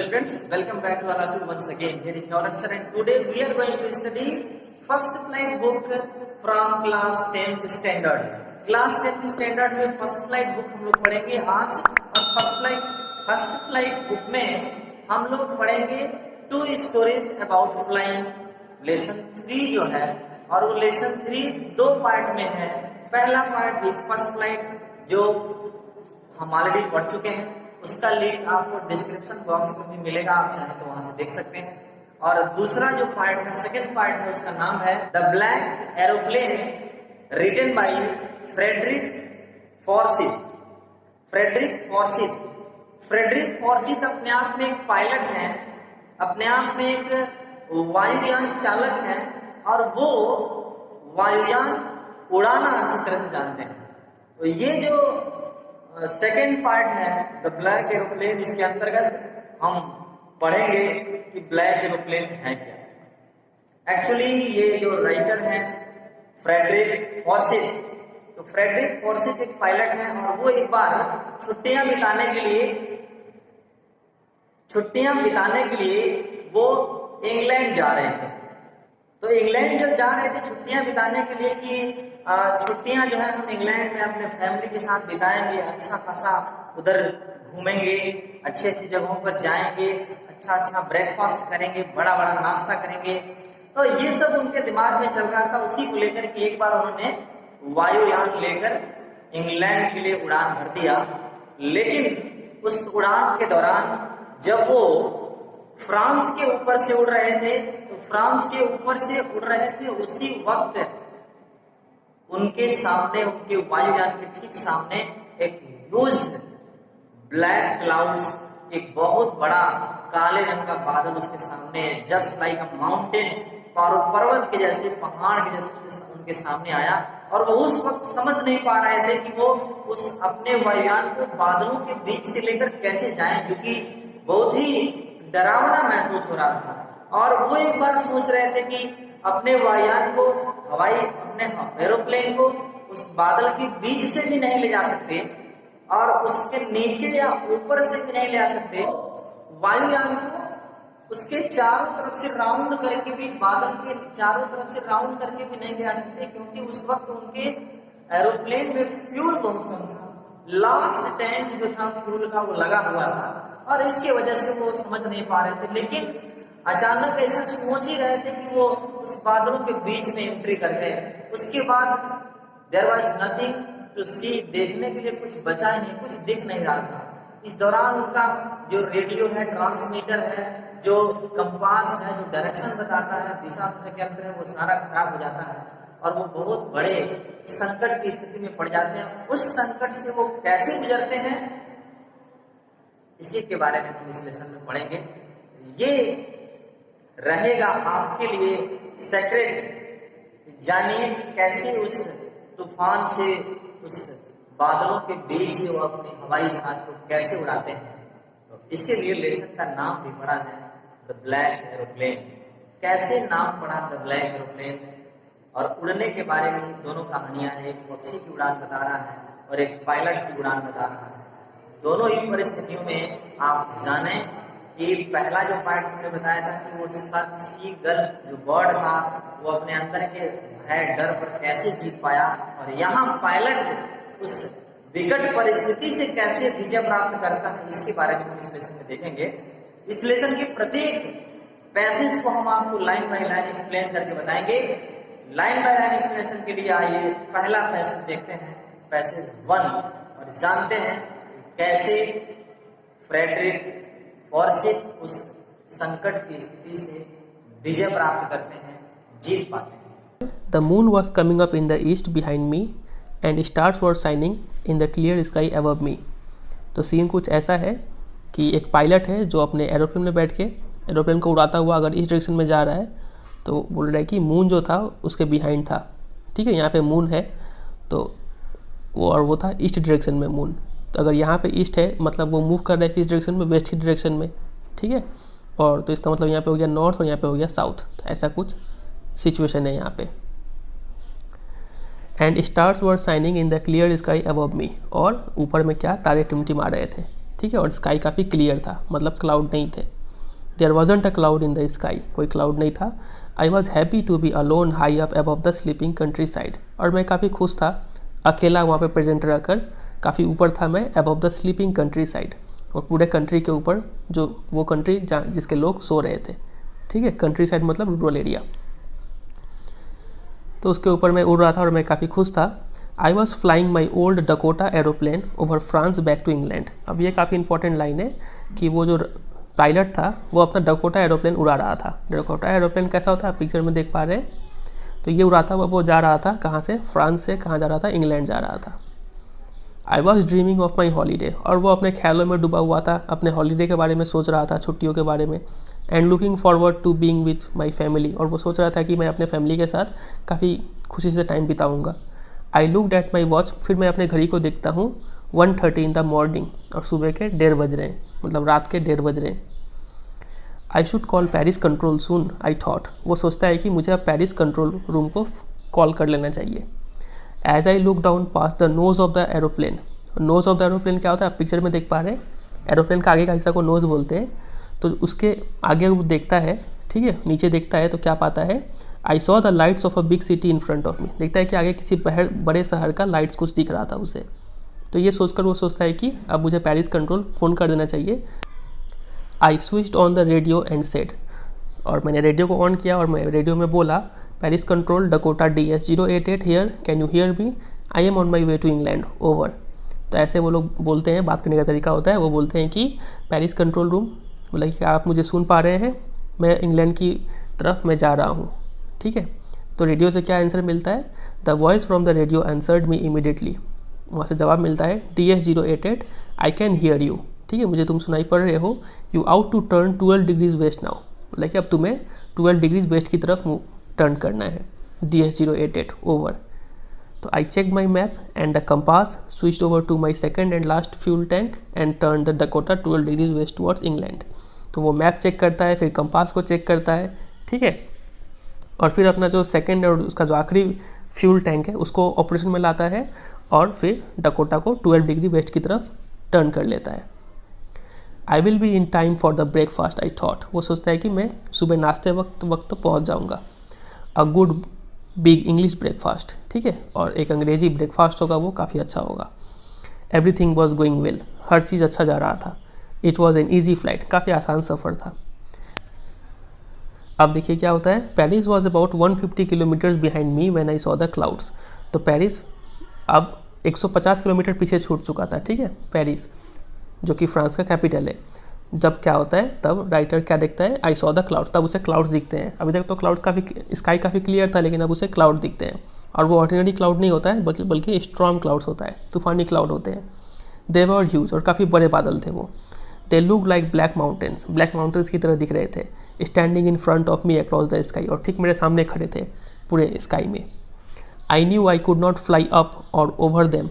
students, welcome back to our class once again. Here is Nolan sir and today we are going to study first flight book from class 10th standard. Class 10th standard में first flight book हम लोग पढ़ेंगे आज और first flight book में हम लोग पढ़ेंगे 2 stories about flying. लेसन 3 जो है और वो लेसन 3 2 पार्ट में है. पहला पार्ट इज फर्स्ट फ्लाइट जो हम ऑलरेडी पढ़ चुके हैं, उसका लिंक आपको डिस्क्रिप्शन बॉक्स में भी मिलेगा, आप चाहें तो वहां से देख सकते हैं. और दूसरा जो पार्ट है, सेकंड पार्ट है, उसका नाम है the black aeroplane written by Frederick Forsyth. Frederick Forsyth अपने आप में एक पायलट है, अपने आप में एक वायुयान चालक है और वो वायुयान उड़ाना अच्छी तरह से जानते हैं. तो ये जो सेकेंड पार्ट है द ब्लैक एरोप्लेन, इसके अंतर्गत हम पढ़ेंगे कि ब्लैक एरोप्लेन है क्या. एक्चुअली ये जो राइटर है फ्रेडरिक फॉर्सिथ, तो फ्रेडरिक फॉर्सिथ एक पायलट है और वो एक बार छुट्टियां बिताने के लिए वो इंग्लैंड जा रहे थे. तो इंग्लैंड जब जा रहे थे छुट्टियां बिताने के लिए कि छुट्टियां जो है हम इंग्लैंड में अपने फैमिली के साथ बिताएंगे, अच्छा खासा उधर घूमेंगे, अच्छी अच्छी जगहों पर जाएंगे, अच्छा ब्रेकफास्ट करेंगे, बड़ा नाश्ता करेंगे. तो ये सब उनके दिमाग में चल रहा था. उसी को लेकर के एक बार उन्होंने वायुयान लेकर इंग्लैंड के लिए उड़ान भर दिया. लेकिन उस उड़ान के दौरान जब वो फ्रांस के ऊपर से उड़ रहे थे, उसी वक्त उनके सामने, उनके वायुयान के ठीक सामने एक ह्यूज ब्लैक क्लाउड्स, एक बहुत बड़ा काले रंग का बादल उसके सामने, जस्ट लाइक अ माउंटेन, पर्वत के जैसे, पहाड़ के जैसे उनके सामने आया. और वो उस वक्त समझ नहीं पा रहे थे कि वो उस अपने वायुयान को बादलों के बीच से लेकर कैसे जाएं, क्योंकि बहुत ही डरावना महसूस हो रहा था. और वो एक बार सोच रहे थे कि अपने वायुयान को, अपने एरोप्लेन को उस बादल के बीच से भी नहीं ले जा सकते और उसके नीचे या ऊपर से भी नहीं ले जा सकते. वायुयान को उसके चारों तरफ से राउंड करके भी, बादल के चारों तरफ से राउंड करके भी नहीं ले जा सकते, क्योंकि उस वक्त उनके एरोप्लेन में फ्यूल बहुत कम था. लास्ट टैंक जो था फ्यूल का वो लगा हुआ था और इसके वजह से वो समझ नहीं पा रहे थे. लेकिन अचानक ऐसा सोच ही रहे थे कि वो उस बादलों के बीच में एंट्री कर गए. उसके बाद देयर वाज नथिंग टू सी, देखने के लिए कुछ बचा ही नहीं, कुछ दिख नहीं रहा था. इस दौरान उनका जो रेडियो है, ट्रांसमीटर है, जो कंपास है, जो डायरेक्शन बताता है, दिशा सूचक यंत्र है, वो सारा खराब हो जाता है और वो बहुत बड़े संकट की स्थिति में पड़ जाते हैं. उस संकट से वो कैसे गुजरते हैं, इसी के बारे में हम इस लेसन में पढ़ेंगे. ये रहेगा आपके लिए सेक्रेट. जानिए कि कैसे उस तूफान से, उस बादलों के बीच से वो अपने हवाई जहाज को कैसे उड़ाते हैं. तो इसीलिए लेसन का नाम भी पड़ा है द ब्लैक एरोप्लेन. कैसे नाम पड़ा द ब्लैक एरोप्लेन, और उड़ने के बारे में ही दोनों कहानियां हैं. एक पक्षी की उड़ान बता रहा है और एक पायलट की उड़ान बता रहा है. दोनों ही परिस्थितियों में आप जाने कि पहला जो पार्ट हमने बताया था कि वो सी गल जो बर्ड था वो अपने अंदर के भय, डर पर कैसे जीत पाया, और यहाँ पायलट उस विकट परिस्थिति से कैसे विजय प्राप्त करता है, इसके बारे में हम इस लेसन में देखेंगे. इस लेसन के प्रत्येक पैसेज को हम आपको लाइन बाय लाइन एक्सप्लेन करके बताएंगे. लाइन बाय लाइन एक्सप्लेनेशन के लिए आइए पहला पैसेज देखते हैं, पैसेज 1, और जानते हैं कैसे फ्रेडरिक फॉर्सिथ उस संकट की स्थिति से विजय प्राप्त करते हैं, जीत पाते हैं. The moon was coming up in the east behind me and stars were shining in the clear sky above me. तो सीन कुछ ऐसा है कि एक पायलट है जो अपने एरोप्लेन में बैठ के एरोप्लेन को उड़ाता हुआ अगर इस डायरेक्शन में जा रहा है, तो बोल रहा है कि मून जो था उसके बिहाइंड था. ठीक है, यहाँ पे मून है तो वो था ईस्ट डायरेक्शन में मून. तो अगर यहाँ पे ईस्ट है मतलब वो मूव कर रहा है किस डायरेक्शन में, वेस्ट की डायरेक्शन में. ठीक है, और तो इसका मतलब यहाँ पे हो गया नॉर्थ और यहाँ पे हो गया साउथ. तो ऐसा कुछ सिचुएशन है यहाँ पे. And stars were shining in the clear sky above मी, और ऊपर में क्या तारे टिमटिमा रहे थे. ठीक है, और स्काई काफ़ी क्लियर था, मतलब क्लाउड नहीं थे. There wasn't a cloud in the sky, कोई क्लाउड नहीं था। I was happy to be alone high up above the sleeping countryside, और मैं काफ़ी खुश था अकेला वहाँ पे प्रेजेंट रहकर, काफ़ी ऊपर था मैं above the sleeping countryside, और पूरे कंट्री के ऊपर, जो वो कंट्री जहाँ जिसके लोग सो रहे थे, ठीक है, कंट्री साइड मतलब रूरल एरिया, तो उसके ऊपर मैं उड़ रहा था और मैं काफ़ी खुश था। I was flying my old Dakota aeroplane over France back to England. अब ये काफ़ी इंपॉर्टेंट लाइन है कि वो जो पायलट था वो अपना डकोटा एरोप्लेन उड़ा रहा था। डकोटा एरोप्लेन कैसा होता है आप पिक्चर में देख पा रहे हैं, तो ये उड़ा था, वो जा रहा था कहाँ से, फ्रांस से कहाँ जा रहा था, इंग्लैंड जा रहा था। I was dreaming of my holiday, और वो अपने ख्यालों में डूबा हुआ था, अपने हॉलीडे के बारे में सोच रहा था, छुट्टियों के बारे में। And looking forward to being with my family, और वो सोच रहा था कि मैं अपने फैमिली के साथ काफ़ी खुशी से टाइम बिताऊंगा। I looked at my watch, फिर मैं अपने घड़ी को देखता हूँ, 1:30 इन द मॉर्निंग, और सुबह के 1:30 बज रहे हैं, मतलब रात के 1:30 बज रहे हैं। I should call Paris control soon, I thought, वो सोचता है कि मुझे अब पेरिस कंट्रोल रूम को कॉल कर लेना चाहिए। As I look down past the nose of the aeroplane, nose of the aeroplane क्या होता है आप पिक्चर में देख पा रहे हैं, एरोप्लेन का आगे का हिस्सा को नोज बोलते हैं, तो उसके आगे वो देखता है, ठीक है, नीचे देखता है तो क्या पाता है, I saw the lights of a big city in front of मी, देखता है कि आगे किसी बड़े शहर का लाइट्स कुछ दिख रहा था उसे, तो ये सोचकर वो सोचता है कि अब मुझे पेरिस कंट्रोल फ़ोन कर देना चाहिए। I switched on the radio and said, और मैंने रेडियो को ऑन किया और मैं रेडियो में बोला, Paris control Dakota DS088 here, can you hear me, I am on my way to England, over. तो ऐसे वो लोग बोलते हैं, बात करने का तरीका होता है, वो बोलते हैं कि पेरिस कंट्रोल रूम, बोला कि आप मुझे सुन पा रहे हैं, मैं इंग्लैंड की तरफ मैं जा रहा हूँ, ठीक है। तो रेडियो से क्या आंसर मिलता है, the voice from the radio answered me immediately, वहाँ से जवाब मिलता है, DS088 I can hear you, ठीक है, मुझे तुम सुनाई पड़ रहे हो, you out to turn 12 degrees west now, बोला कि अब तुम्हें 12 डिग्रीज वेस्ट की तरफ टर्न करना है, DS088 ओवर। तो I check my map and the compass, switched over to my second and last fuel tank and turn the Dakota 12 degrees west towards England. तो वो मैप चेक करता है, फिर कंपास को चेक करता है, ठीक है, और फिर अपना जो सेकेंड और उसका जो आखिरी फ्यूल टैंक है उसको ऑपरेशन में लाता है, और फिर डकोटा को 12 डिग्री वेस्ट की तरफ टर्न कर लेता है। I will be in time for the breakfast, I thought, वो सोचता है कि मैं सुबह नाश्ते वक्त पहुँच जाऊँगा। A good big English breakfast, ठीक है, और एक अंग्रेजी ब्रेकफास्ट होगा, वो काफ़ी अच्छा होगा। एवरीथिंग वॉज गोइंग वेल, हर चीज़ अच्छा जा रहा था। It was an easy flight, काफ़ी आसान सफ़र था। अब देखिए क्या होता है, Paris was about 150 kilometres behind me when I saw the clouds. तो पेरिस अब 150 किलोमीटर पीछे छूट चुका था, ठीक है, पेरिस जो कि फ्रांस का कैपिटल है। जब क्या होता है, तब राइटर क्या देखता है, आई सॉ द क्लाउड्स, तब उसे क्लाउड्स दिखते हैं। अभी तक तो क्लाउड्स स्काई काफ़ी क्लियर था, लेकिन अब उसे क्लाउड दिखते हैं, और वो ऑर्डिनरी क्लाउड नहीं होता है, बल्कि स्टॉर्म क्लाउड्स होता है, तूफानी क्लाउड होते हैं। दे वर ह्यूज, और काफ़ी बड़े बादल थे वो। They look like black mountains की तरह दिख रहे थे, standing in front of me across the sky, और ठीक मेरे सामने खड़े थे पूरे स्काई में। I knew I could not fly up और over them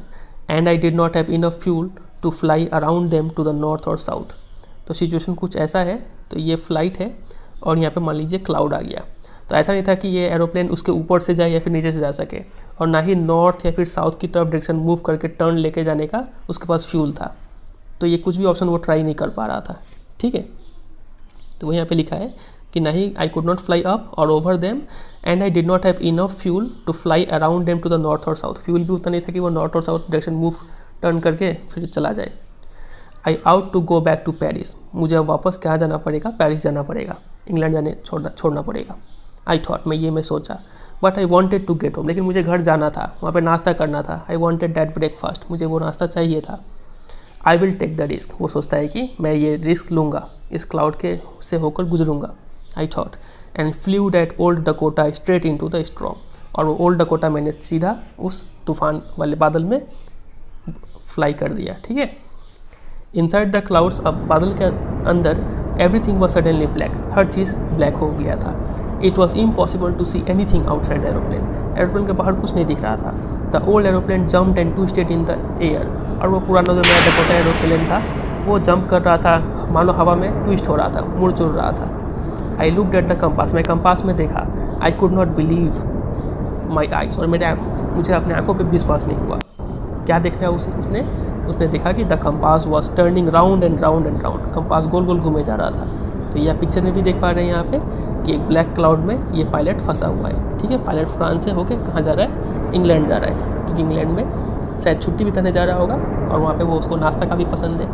and I did not have enough fuel to fly around them to the north और साउथ। तो सिचुएशन कुछ ऐसा है, तो ये फ्लाइट है और यहाँ पे मान लीजिए क्लाउड आ गया, तो ऐसा नहीं था कि ये एरोप्लेन उसके ऊपर से जाए या फिर नीचे से जा सके, और ना ही नॉर्थ या फिर साउथ की तरफ डायरेक्शन मूव करके टर्न लेके जाने का उसके पास फ्यूल था। तो ये कुछ भी ऑप्शन वो ट्राई नहीं कर पा रहा था, ठीक है। तो वो यहाँ पे लिखा है कि ना ही I could not fly up और over them and I did not have enough fuel to fly around them to the north और साउथ। फ्यूल भी उतना नहीं था कि वो नॉर्थ और साउथ डायरेक्शन मूव टर्न करके फिर चला जाए। I ought to go back to Paris, मुझे अब वापस कहाँ जाना पड़ेगा, पेरिस जाना पड़ेगा, इंग्लैंड छोड़ना पड़ेगा। आई थॉट, मैं सोचा, but I wanted to get home, लेकिन मुझे घर जाना था, वहाँ पे नाश्ता करना था। आई वॉन्टेड दैट ब्रेकफास्ट, मुझे वो नाश्ता चाहिए था। I will take the risk, वो सोचता है कि मैं ये रिस्क लूँगा, इस क्लाउड के से होकर गुजरूँगा। I thought and flew that old Dakota straight into the storm, और वो ओल्ड डकोटा मैंने सीधा उस तूफान वाले बादल में फ्लाई कर दिया, ठीक है। इनसाइड द क्लाउड्स, अब बादल के अंदर, एवरीथिंग वॉज सडनली ब्लैक, हर चीज़ ब्लैक हो गया था। It was impossible to see anything outside the aeroplane के बाहर कुछ नहीं दिख रहा था। The old aeroplane jumped and twisted in the air, और वो पुराना जो नया डकोटा एरोप्लेन था वो जंप कर रहा था, मानो हवा में ट्विस्ट हो रहा था, मुड़ चुड़ रहा था। I looked at the compass, मैं कंपास में देखा। आई could not believe my eyes, और मुझे अपने आंखों पर विश्वास नहीं हुआ। क्या देख रहा उसने देखा कि the compass was turning round and round and round, compass गोल गोल घूमे जा रहा था। तो पे, या पिक्चर में भी देख पा रहे हैं यहाँ पे कि एक ब्लैक क्लाउड में ये पायलट फंसा हुआ है। ठीक है, पायलट फ्रांस से होके कहाँ जा रहा है, इंग्लैंड जा रहा है, क्योंकि इंग्लैंड में शायद छुट्टी बिताने जा रहा होगा और वहाँ पे वो उसको नाश्ता काफ़ी पसंद है,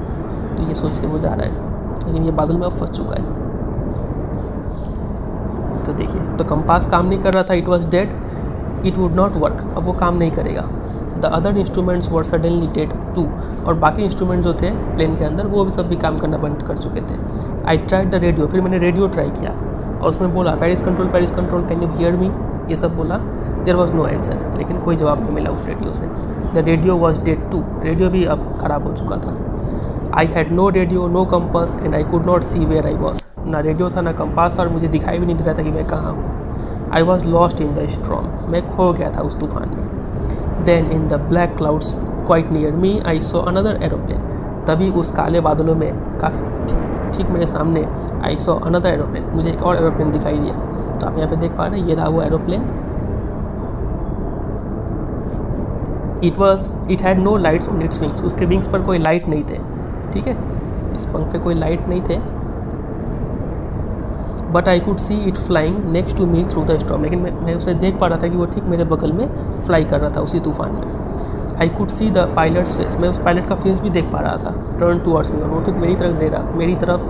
तो ये सोच के वो जा रहा है, लेकिन ये बादल में अब फंस चुका है। तो देखिए, तो कंपास काम नहीं कर रहा था, it was dead, it would not work, अब वो काम नहीं करेगा। The other instruments were suddenly dead too, और बाकी इंस्ट्रूमेंट जो थे प्लेन के अंदर वो भी सब भी काम करना बंद कर चुके थे। आई ट्राइड द रेडियो, फिर मैंने रेडियो ट्राई किया और उसमें बोला Paris control can you hear मी, ये सब बोला। देयर वॉज नो आंसर, लेकिन कोई जवाब नहीं मिला उस रेडियो से। The radio was dead too, radio भी अब ख़राब हो चुका था। I had no radio, no compass and I could not see where I was, ना रेडियो था ना कंपास, और मुझे दिखाई भी नहीं दे रहा था कि मैं कहाँ हूँ। I was lost in the storm, मैं खो गया था उस तूफान में। Then in the black clouds quite near me I saw another aeroplane, तभी उस काले बादलों में काफ़ी ठीक मेरे सामने आई सॉ अनदर एरोप्लेन, मुझे एक और एरोप्लेन दिखाई दिया। तो आप यहाँ पे देख पा रहे हैं, ये रहा वो aeroplane. It had no lights on its wings, उसके विंग्स पर कोई लाइट नहीं थे। ठीक है, इस पंख पे कोई लाइट नहीं थे। But I could see it flying next to me through the storm, लेकिन मैं उसे देख पा रहा था कि वो ठीक मेरे बगल में फ्लाई कर रहा था उसी तूफान में। आई could see the pilots face, मैं उस पायलट का फेस भी देख पा रहा था, टर्न टूवर्ड्स मी, और वो ठीक मेरी तरफ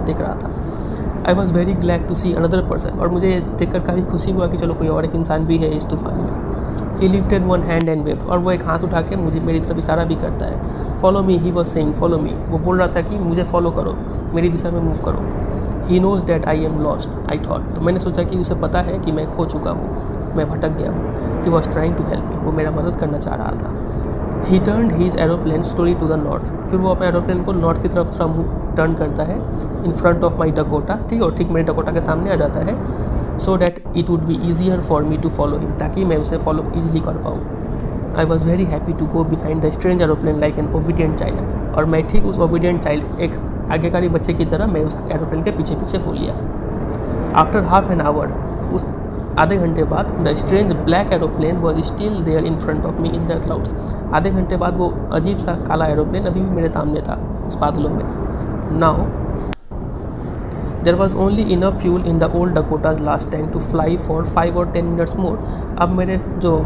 देख रहा था। I was very glad to see another person, और मुझे देखकर काफ़ी खुशी हुआ कि चलो कोई और एक इंसान भी है इस तूफान में। ही lifted one hand and waived, और वो एक हाथ उठा के मेरी तरफ इशारा भी करता है। Follow me, he was saying follow me, वो बोल रहा था कि मुझे फॉलो करो, मेरी दिशा में मूव करो। He knows that I am lost, I thought, तो मैंने सोचा कि उसे पता है कि मैं खो चुका हूँ, मैं भटक गया हूँ। He was trying to help me, वो मेरा मदद करना चाह रहा था। He turned his aeroplane slowly to the north, फिर वो अपने एरोप्लेन को नॉर्थ की तरफ टर्न करता है। इन फ्रंट ऑफ माई डकोटा, ठीक है, और ठीक मेरे डकोटा के सामने आ जाता है। So that it would be easier for me to follow him, ताकि मैं उसे फॉलो ईजिली कर पाऊँ। I was very happy to go behind the strange aeroplane like an obedient child, और मैं ठीक उस ओबीडियंट चाइल्ड, एक आज्ञाकारी बच्चे की तरह मैं उस एरोप्लेन के पीछे पीछे हो लिया। आफ्टर हाफ एन आवर, उस आधे घंटे बाद, the strange black aeroplane was still there in front of me in the clouds, आधे घंटे बाद वो अजीब सा काला एरोप्लेन अभी भी मेरे सामने था उस बादलों में। Now there was only enough fuel in the old Dakota's last tank to fly for 5 or 10 minutes more, अब मेरे जो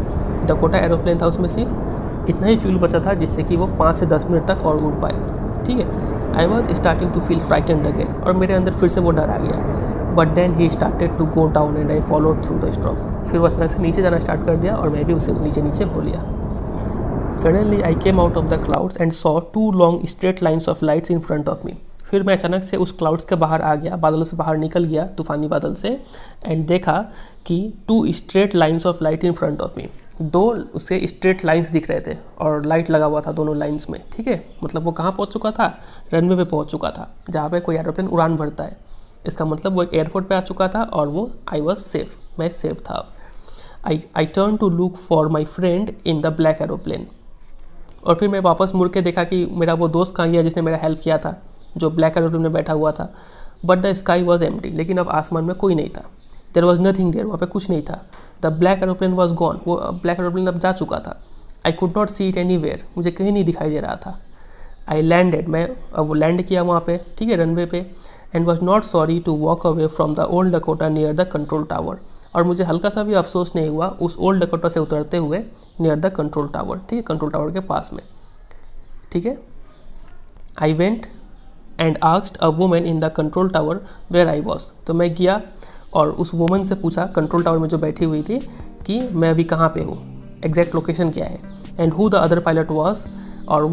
डकोटा एरोप्लेन था उसमें सिर्फ इतना ही फ्यूल बचा था जिससे कि वो 5 से 10 मिनट तक और उड़ पाए। ठीक है, I was starting to feel frightened again, और मेरे अंदर फिर से वो डर आ गया। But then he started to go down and I followed through the storm, फिर वो अचानक से नीचे जाना स्टार्ट कर दिया और मैं भी उसे नीचे हो लिया। Suddenly I came out of the clouds and saw 2 long straight lines of lights in front of मी, फिर मैं अचानक से उस क्लाउड्स के बाहर आ गया, बादलों से बाहर निकल गया, तूफानी बादल से, एंड देखा कि 2 straight lines of light in front of मी, 2 उससे स्ट्रेट लाइंस दिख रहे थे और लाइट लगा हुआ था दोनों लाइंस में। ठीक है, मतलब वो कहाँ पहुँच चुका था, रनवे पे पहुँच चुका था, जहाँ पे कोई एरोप्लेन उड़ान भरता है। इसका मतलब वो एक एयरपोर्ट पे आ चुका था और वो आई वॉज सेफ, मैं सेफ था। I turn to look for my friend in the black aeroplane, और फिर मैं वापस मुड़ के देखा कि मेरा वो दोस्त कहाँ गया जिसने मेरा हेल्प किया था, जो ब्लैक एरोप्लेन में बैठा हुआ था। But the sky was empty, लेकिन अब आसमान में कोई नहीं था। देयर वॉज नथिंग देयर, वहाँ पे कुछ नहीं था। The black aeroplane was gone, वो ब्लैक एरोप्लेन अब जा चुका था। I could not see it anywhere, मुझे कहीं नहीं दिखाई दे रहा था। आई लैंडेड, मैं अब वो लैंड किया वहाँ पे, ठीक है, रनवे पे, and was not sorry to walk away from the old Dakota near the control tower, और मुझे हल्का सा भी अफसोस नहीं हुआ उस ओल्ड डकोटा से उतरते हुए नियर द कंट्रोल टावर, ठीक है, कंट्रोल टावर के पास में। ठीक है, I went and asked a woman in the control tower where I was, तो मैं गया और उस वुमन से पूछा कंट्रोल टावर में जो बैठी हुई थी कि मैं अभी कहाँ पे हूँ, एग्जैक्ट लोकेशन क्या है, and who the other pilot was, और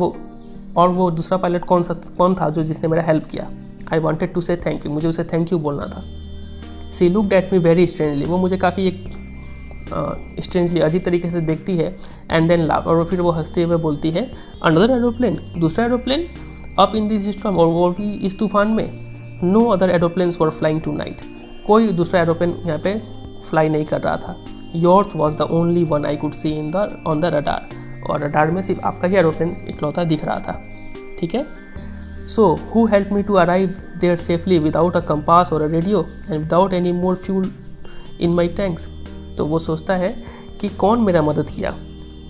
वो दूसरा पायलट कौन था जो जिसने मेरा हेल्प किया। I wanted to say thank you, मुझे उसे थैंक यू बोलना था। She looked at me very strangely, वो मुझे काफ़ी एक स्ट्रेंजली अजीब तरीके से देखती है, एंड देन लाफ, और फिर वो हंसते हुए बोलती है अनदर एरोप्लेन, दूसरा aeroplane up in this storm, और वो भी इस तूफान में। No other aeroplanes were flying tonight, कोई दूसरा एरोप्लेन यहाँ पे फ्लाई नहीं कर रहा था। Yours was the only one I could C on the radar, और रडार में सिर्फ आपका ही एरोप्लेन इकलौता दिख रहा था। ठीक है, so who help me to arrive there safely without a compass और a radio and without any more fuel in my tanks. तो वो सोचता है कि कौन मेरा मदद किया,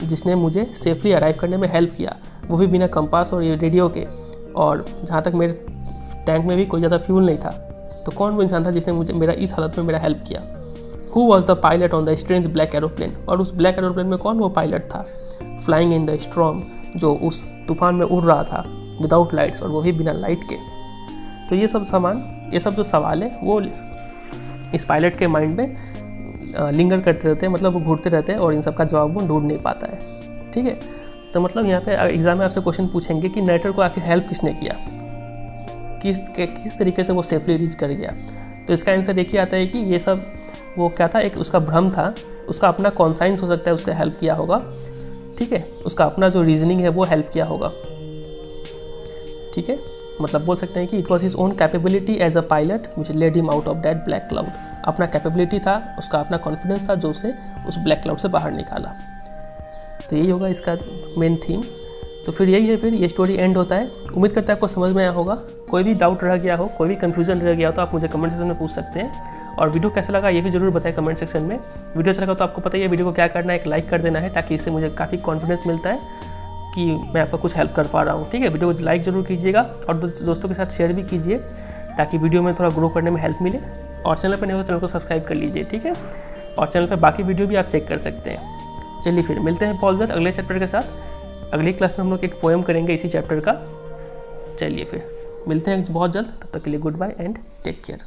जिसने मुझे सेफली अराइव करने में हेल्प किया, वो भी बिना कंपास और ये रेडियो के, और जहाँ तक मेरे टैंक में भी कोई ज़्यादा फ्यूल नहीं था। तो कौन वो इंसान था जिसने मुझे मेरा इस हालत में मेरा हेल्प किया? Who was the pilot on the strange black aeroplane? और उस ब्लैक एरोप्लेन में कौन वो पायलट था फ्लाइंग इन द स्टॉर्म, जो उस तूफान में उड़ रहा था विदाउट लाइट्स, और वो भी बिना लाइट के? तो ये सब जो सवाल है वो इस पायलट के माइंड में लिंगर करते रहते हैं, मतलब वो घूरते रहते हैं और इन सब का जवाब वो ढूंढ नहीं पाता है। ठीक है, तो मतलब यहाँ पे एग्जाम में आपसे क्वेश्चन पूछेंगे कि नरेटर को आखिर हेल्प किसने किया, किस तरीके से वो सेफली रीच कर गया। तो इसका आंसर एक ही आता है कि ये सब वो क्या था, एक उसका भ्रम था, उसका अपना कॉन्साइंस हो सकता है उसका हेल्प किया होगा। ठीक है, उसका अपना जो रीजनिंग है वो हेल्प किया होगा। ठीक है, मतलब बोल सकते हैं कि it was his own capability as a pilot which led him out of that black cloud. अपना कैपेबिलिटी था, उसका अपना कॉन्फिडेंस था जो उसे उस ब्लैक क्लाउड से बाहर निकाला। तो यही होगा इसका मेन थीम। तो फिर यही है, फिर ये स्टोरी एंड होता है। उम्मीद करता है आपको समझ में आया होगा। कोई भी डाउट रह गया हो, कोई भी कन्फ्यूजन रह गया हो तो आप मुझे कमेंट सेक्शन में पूछ सकते हैं। और वीडियो कैसा लगा ये भी जरूर बताएं कमेंट सेक्शन में। वीडियो अच्छा लगा तो आपको पता ही है वीडियो को क्या करना है, एक लाइक कर देना है, ताकि इससे मुझे काफ़ी कॉन्फिडेंस मिलता है कि मैं आपको कुछ हेल्प कर पा रहा हूँ। ठीक है, वीडियो को लाइक जरूर कीजिएगा और दोस्तों के साथ शेयर भी कीजिए ताकि वीडियो में थोड़ा ग्रो करने में हेल्प मिले। और चैनल पर नहीं हो तो चैनल को सब्सक्राइब कर लीजिए। ठीक है, और चैनल पर बाकी वीडियो भी आप चेक कर सकते हैं। चलिए फिर मिलते हैं बहुत जल्द अगले चैप्टर के साथ। अगली क्लास में हम लोग एक पोएम करेंगे इसी चैप्टर का। चलिए फिर मिलते हैं बहुत जल्द, तब तक के लिए goodbye and take care.